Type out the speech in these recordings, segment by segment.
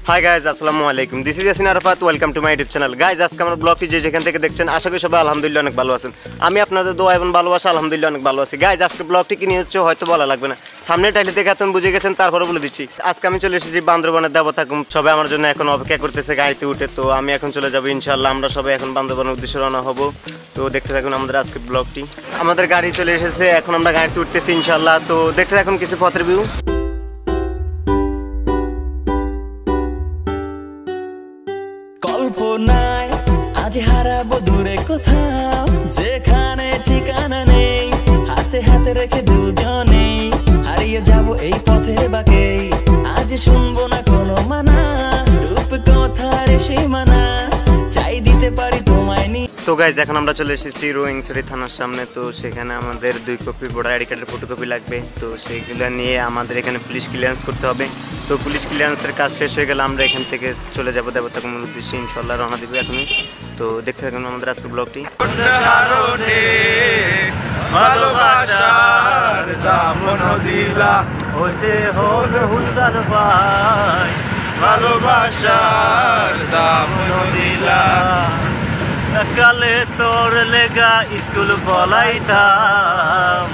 Hi guys, আসসালামু আলাইকুম। This is Yasin Arafat, welcome to my YouTube channel. Guys, আজকে আমার ব্লগটি যেখান থেকে দেখছেন, আশা করি সবাই আলহামদুলিল্লাহ অনেক ভালো আছেন। আমি আপনাদের দোয়া এবং ভালোবাসা আলহামদুলিল্লাহ অনেক ভালো আছি। গাইজ, আজকে ব্লগটি কি নিয়ে হচ্ছে হয়তো বলা লাগবে না, সামনে টাইটেল থেকে এত বুঝে গেছেন, তারপরে বলে দিচ্ছি। আজকে আমি চলে এসেছি বান্দরবানের দেবতাকুম। সবাই আমার জন্য এখন অপেক্ষা করতেছে গাড়িতে উঠে। তো আমি এখন চলে যাবো ইনশাআল্লাহ। আমরা সবাই এখন বান্দরবানের উদ্দেশ্যে রওনা হবো। তো দেখতে থাকুন আমাদের আজকে ব্লগটি। আমাদের গাড়ি চলে এসেছে, এখন আমরা গাড়িতে উঠতেছি ইনশাআল্লাহ। তো দেখতে থাকুন কিছু পথের ভিউ। কল্পনায় আজ হারাবো দূরে কোথাও, যেখানে ঠিকানা নেই, হাতে হাতে রেখে দুজনে হারিয়ে যাব এই পথের বাঁকে। আজ শুনবো না কোনো মানা, রূপ কথার সীমানা, চাই দিতে পারি তোমায় নি। তো গাইজ, এখন আমরা চলে এসেছি রোহিংছড়ি থানার সামনে। তো সেখানে আমাদের 2 কপি ভোটার আইডি কার্ডের ফটোকপি লাগবে। তো সেইগুলো নিয়ে আমাদের এখানে পুলিশ ক্লিয়ারেন্স করতে হবে। তো পুলিশ ক্লিয়ারেন্সের কাজ শেষ হয়ে গেলে আমরা এখান থেকে চলে যাবো দেবতাকুমের উদ্দেশ্যে ইনশাআল্লাহ রওনা দিব এখনই। তো দেখতে থাকুন আমাদের আজকের ব্লগটি। ভালোবাসার দামন দিলা ও সে হল হুসার ভাই, ভালোবাসার দামন দিলা, কালে তোর লেগা স্কুল বলাইতাম,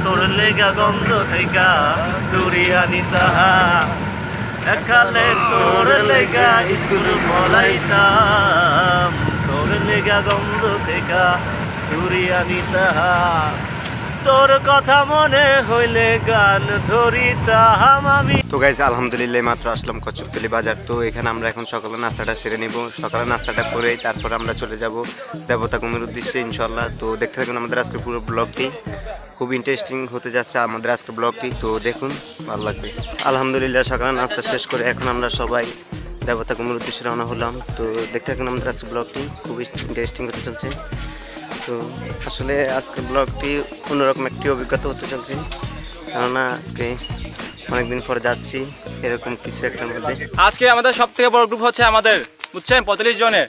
তোর লেগা গন্ধ থেকে চুরি আনিতাম, কালে তোর লেগা স্কুল বলাইতাম, তোর লেগা গন্ধ থেকে চুরি আনিতাম, তোর কথা মনে হইলে গান ধরিতাম আমি। তো গাইজ, আলহামদুলিল্লাহ মাত্র আসলাম কচ্ছপতলী বাজার। তো এখানে আমরা এখন সকালে নাস্তাটা সেরে নেব। সকালে নাস্তাটা করে তারপর আমরা চলে যাব দেবতাকুমের উদ্দেশ্যে ইনশাআল্লাহ। তো দেখতে থাকুন আমাদের আজকে পুরো ব্লগটি, খুব ইন্টারেস্টিং হতে যাচ্ছে আমাদের আজকে ব্লগটি। তো দেখুন, ভালো লাগবে। আলহামদুলিল্লাহ সকালে নাস্তা শেষ করে এখন আমরা সবাই দেবতাকুমের উদ্দেশ্যে রওনা হলাম। তো দেখতে থাকুন আমাদের আজকে ব্লগটি, খুবই ইন্টারেস্টিং হতে চলছে। তো আসলে আজকের ব্লগটি অন্যরকম একটি অভিজ্ঞতা হতে চলছে, কেননা আজকে অনেকদিন পরে যাচ্ছি এরকম কিছু একটার মধ্যে। আজকে আমাদের সব থেকে বড় গ্রুপ হচ্ছে আমাদের, বুঝছেন, 45 জনের।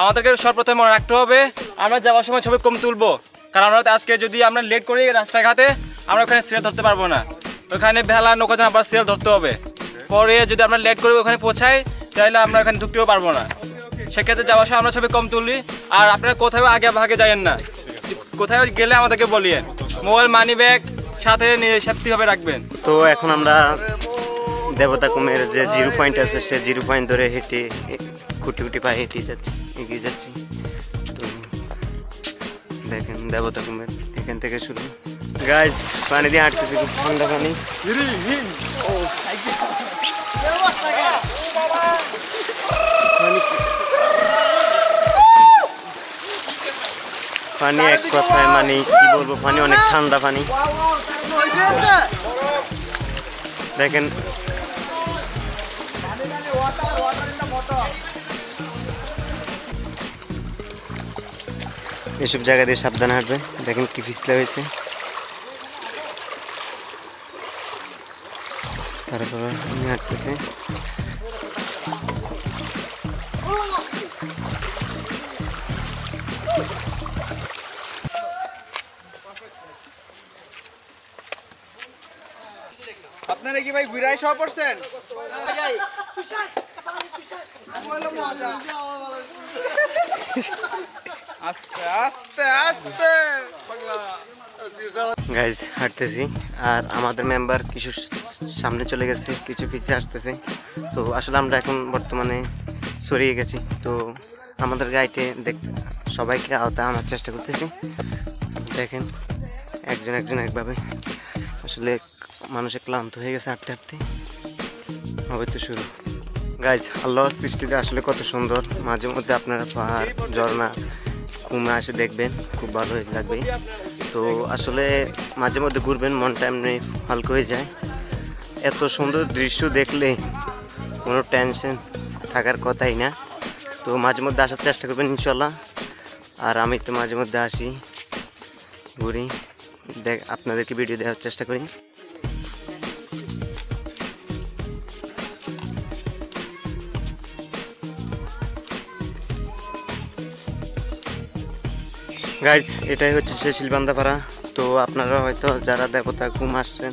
আমাদেরকে সর্বপ্রথম মনে রাখতে হবে আমরা যাওয়ার সময় ছবি কম তুলবো, কারণ আমরা আজকে যদি আমরা লেট করি রাস্তাঘাটে, আমরা ওখানে সেল ধরতে পারবো না। ওখানে ভেলা নৌকা আবার সেল ধরতে হবে। পরে যদি আমরা লেট করি ওখানে পৌঁছাই, তাহলে আমরা ওখানে ঢুকতেও পারবো না। সেক্ষেত্রে যাওয়ার সময় আমরা ছবি কম তুলি। আর আপনারা কোথাও আগে ভাগে যাবেন না, কোথাও গেলে আমাদেরকে বলিয়েন। মোবাইল, মানি ব্যাগ সাথে নিয়ে সেফটিভাবে রাখবেন। তো এখন আমরা দেবতাকুমের যে 0 পয়েন্ট আছে, সে 0 পয়েন্ট ধরে হেঁটে খুঁটি খুঁটি পায়ে হেঁটে যাচ্ছি, এগিয়ে যাচ্ছি। তো দেখেন দেবতাকুমের এখান থেকে শুরু। গাইজ, পানি দিয়ে হাঁটতেছি, খুব ঠান্ডা পানি। পানি এক কথায় মানে কি বলবো, পানি অনেক ঠান্ডা পানি। দেখেন এসব জায়গা দিয়ে সাবধানে হাঁটবে। দেখেন কি পিছলা হয়েছে। তারপর আমি হাঁটতেছি। আপনারা কি ভাই ঘুরাই সব করছেন? আস্তে আস্তে আস্তে গাইজ, হাঁটতেছি। আর আমাদের মেম্বার কিছু সামনে চলে গেছে, কিছু পিছিয়ে আসতেছে। তো আসলে আমরা এখন বর্তমানে ছড়িয়ে গেছি। তো আমাদের গাইডে সবাইকে আওতা আনার চেষ্টা করতেছি। দেখেন একজন একজন একভাবে। আসলে মানুষের ক্লান্ত হয়ে গেছে হাঁটতে হাঁটতে। হবে তো শুরু। গাইজ, আল্লাহর সৃষ্টিতে আসলে কত সুন্দর। মাঝে মধ্যে আপনারা পাহাড়, ঝর্ণা, কুমা আসে দেখবেন, খুব ভালো লাগবে। তো আসলে মাঝে মধ্যে ঘুরবেন, মনটা এমনি হালকা হয়ে যায়। এত সুন্দর দৃশ্য দেখলে কোনো টেনশন থাকার কথাই না। তো মাঝে মধ্যে আসার চেষ্টা করবেন ইনশাল্লাহ। আর আমি তো মাঝে মধ্যে আসি, ঘুরি, আপনাদেরকে ভিডিও দেওয়ার চেষ্টা করি। গাইজ, এটাই হচ্ছে সেই শিলবান্ধাপাড়া। তো আপনারা হয়তো যারা দেবতাকুম আসছেন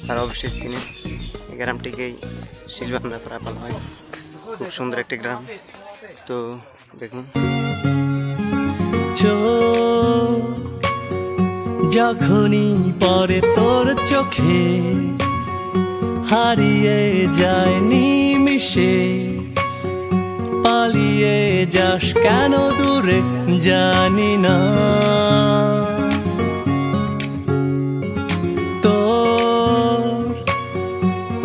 তারা অবশ্যই চিনেন। এই গ্রামটিকেই শিলবান্ধা পারাপার হয়। খুব সুন্দর একটি গ্রাম। তো দেখুন যখনই পরে তোর চোখে হারিয়ে যায় নিমিশে, পালিয়ে যাস কেন দূরে জানি না, তোর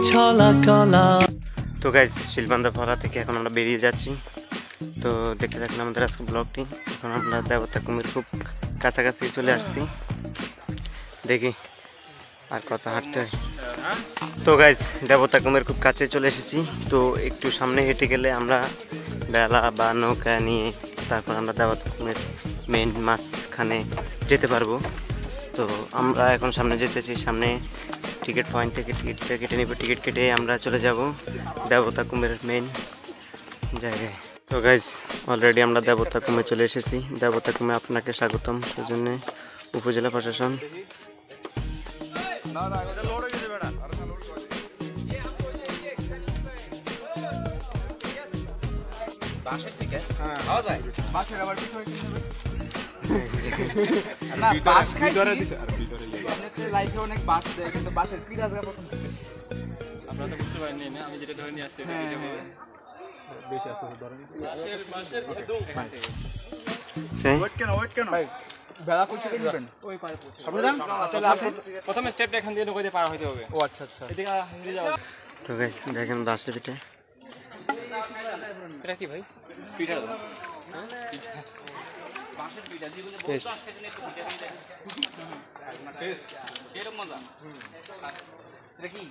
ছলা কলা। তো গাইজ শিলবান্ধা পাড়া থেকে এখন আমরা বেরিয়ে যাচ্ছি। তো দেখতে থাকুন আমাদের আজকে ব্লগটি। এখন আমরা দেবতা কুমির খুব কাছাকাছি চলে আসছি, দেখি আর কত হাঁটতে হয়। তো গাইজ দেবতা কুমির খুব কাছে চলে এসেছি। তো একটু সামনে হেঁটে গেলে আমরা বেলা বা নৌকা নিয়ে তারপর আমরা দেবতা কুমির মেন মাঝখানে যেতে পারবো। তো আমরা এখন সামনে যেতেছি, সামনে টিকিট পয়েন্ট থেকে টিকিটটা কেটে নেব। টিকিট কেটে আমরা চলে যাব দেবতা কুমির মেন জায়গায়। তো গাইজ অলরেডি আমরা দেবতা কুমে চলে এসেছি। দেবতা কুমে আপনাকে স্বাগতম। সেজন্য উপজেলা প্রশাসন আপনারা তো বুঝতে পারেননি না, আমি যেটা ধরে নিয়ে আসছি প্রথমে স্টেপটা এখান দিয়ে নৌকা দিয়ে পার হইতে হবে। ও আচ্ছা আচ্ছা, এদিকে হিন্দি যাও। তো গাইস দেখেন বাসের পিঠে, এটা কি ভাই? পিঠা দাও, বাঁশের পিঠা যেগুলো বলতো আজকে দিনে একটু পিঠা দিয়ে দেয়, এরকম মজা। এটা কি?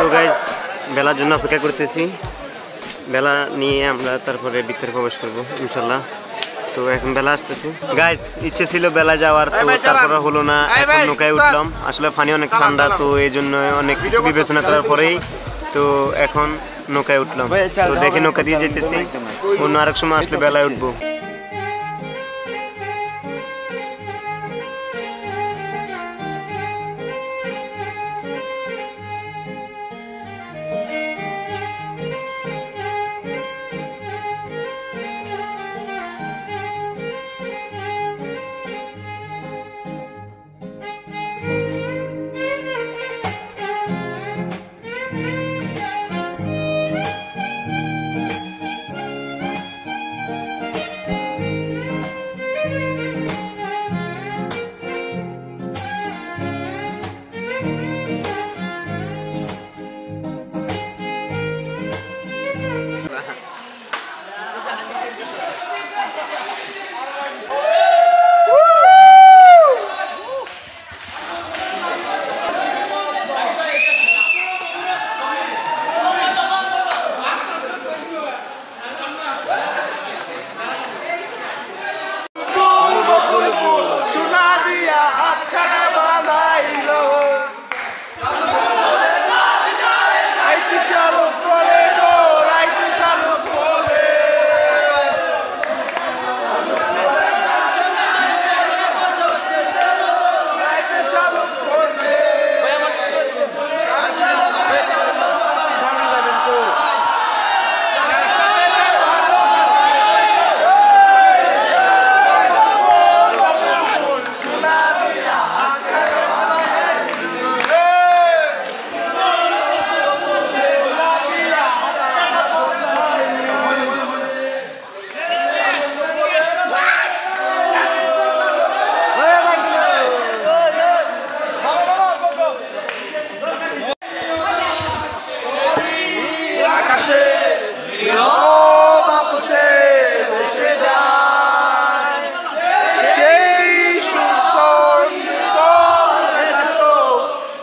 তো গাইস বেলার জন্য অপেক্ষা করতেছি। বেলা নিয়ে আমরা তারপরে ভিতরে প্রবেশ করবো ইনশাল্লাহ। তো এখন বেলা আসতেছি গাইস, ইচ্ছে ছিল বেলা যাওয়ার, তো তারপরে হলো না। এখন নৌকায় উঠলাম, আসলে পানি অনেক ঠান্ডা, তো এই জন্য অনেক কিছু বিবেচনা করার পরেই তো এখন নৌকায় উঠলাম। তো দেখে নৌকা দিয়ে যেতেছি, অন্য আরেক সময় আসলে বেলায় উঠবো।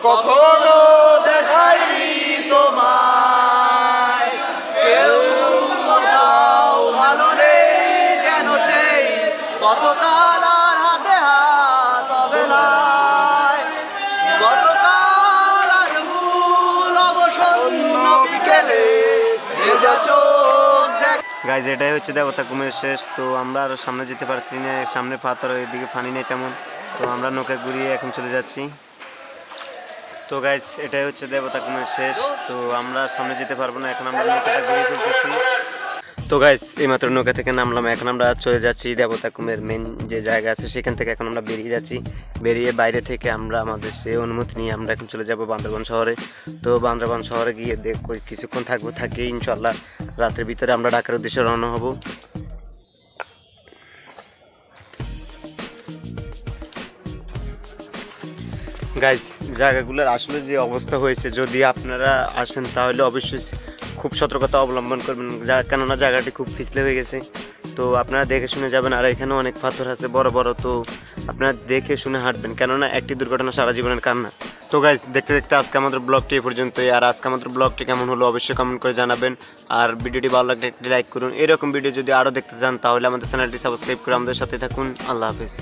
কখনো দেখাইনি তোমায়, কেউ কোথাও ভালো নেই যেন সেই কতকাল আর হাতে হাত অবেলায়, গাইজ এটাই হচ্ছে দেবতা কুমের শেষ। তো আমরা আর সামনে যেতে পারছি না, সামনে পাথর, এদিকে পানি নেই তেমন। তো আমরা নৌকা ঘুরিয়ে এখন চলে যাচ্ছি। তো গাইজ এটাই হচ্ছে দেবতা কুমের শেষ। তো আমরা সামনে যেতে পারবো না, এখন আমরা নৌকাটা ঘুরিয়ে ফেলতেছি। তো গাইজ এইমাত্র নৌকা থেকে নামলাম, এখন আমরা চলে যাচ্ছি দেবতা কুমের মেন যে জায়গা আছে সেখান থেকে। এখন আমরা বেরিয়ে যাচ্ছি, বেরিয়ে বাইরে থেকে আমরা আমাদের সে অনুমতি নিয়ে আমরা এখন চলে যাব বান্দরবান শহরে। তো বান্দরবান শহরে গিয়ে দেখো কিছুক্ষণ থাকি ইনশাল্লাহ রাতের ভিতরে আমরা ঢাকার উদ্দেশ্যে রওনা হব। গাইজ জায়গাগুলোর আসলে যে অবস্থা হয়েছে, যদি আপনারা আসেন তাহলে অবশ্যই খুব সতর্কতা অবলম্বন করবেন, কেননা জায়গাটি খুব পিছলে হয়ে গেছে। তো আপনারা দেখে শুনে যাবেন, আর এখানে অনেক পাথর আছে বড় বড়। তো আপনারা দেখে শুনে হাঁটবেন, কেননা একটি দুর্ঘটনা সারা জীবনের কান্না। তো গাইজ দেখতে দেখতে আজকে আমাদের ব্লগটি এই পর্যন্তই। আর আজকে আমাদের ব্লগটি কেমন হলো অবশ্যই কমেন্ট করে জানাবেন। আর ভিডিওটি ভালো লাগলে একটি লাইক করুন। এরকম ভিডিও যদি আরও দেখতে চান তাহলে আমাদের চ্যানেলটি সাবস্ক্রাইব করে আমাদের সাথে থাকুন। আল্লাহ হাফেজ।